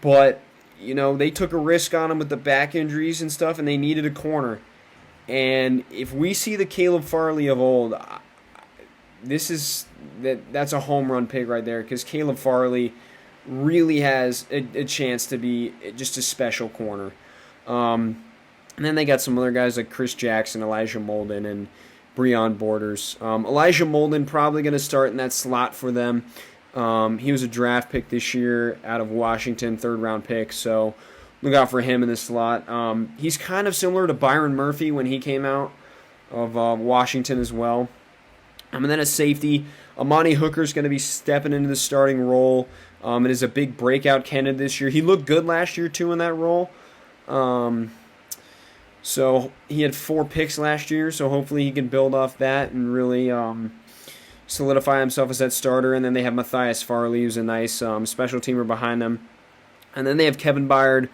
but, they took a risk on him with the back injuries and stuff, and they needed a corner. And if we see the Caleb Farley of old, that's a home run pick right there, because Caleb Farley really has a chance to be just a special corner. And then they got some other guys like Chris Jackson, Elijah Molden, and Breon Borders. Elijah Molden probably going to start in that slot for them. He was a draft pick this year out of Washington, third-round pick, so look out for him in the slot. He's kind of similar to Byron Murphy when he came out of Washington as well. And then a safety, Amani Hooker's going to be stepping into the starting role. It is a big breakout candidate this year. He looked good last year, too, in that role. So he had 4 picks last year, so hopefully he can build off that and really solidify himself as that starter. And then they have Matthias Farley, who's a nice special teamer behind them. And then they have Kevin Byard,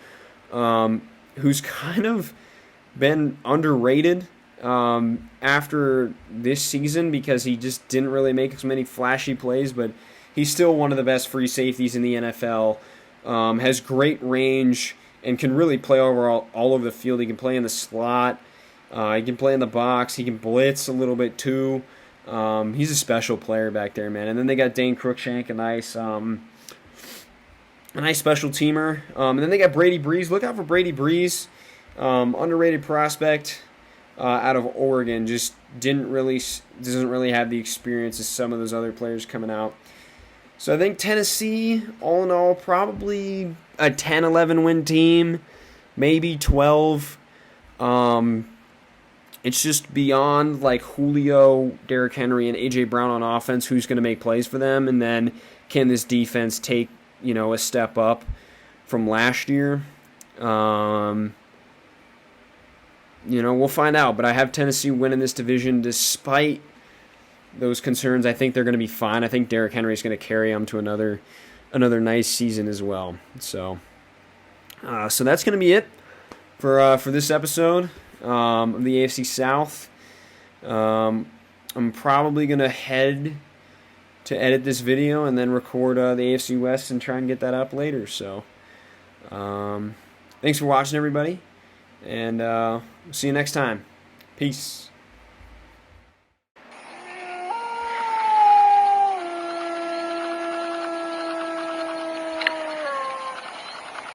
who's kind of been underrated after this season because he just didn't really make as many flashy plays, but he's still one of the best free safeties in the NFL. Has great range and can really play all over the field. He can play in the slot. He can play in the box. He can blitz a little bit too. He's a special player back there, man. And then they got Dane Cruikshank, a nice special teamer. And then they got Brady Breeze. Look out for Brady Breeze. Underrated prospect out of Oregon. Just doesn't really have the experience as some of those other players coming out. So I think Tennessee, all in all, probably a 10-11 win team, maybe 12. It's just beyond like Julio, Derrick Henry, and A.J. Brown on offense, who's going to make plays for them, and then can this defense take a step up from last year? We'll find out. But I have Tennessee winning this division despite those concerns. I think they're going to be fine. I think Derrick Henry is going to carry them to another nice season as well. So that's going to be it for this episode of the AFC South. I'm probably going to head to edit this video and then record the AFC West and try and get that up later. So thanks for watching, everybody, and see you next time. Peace.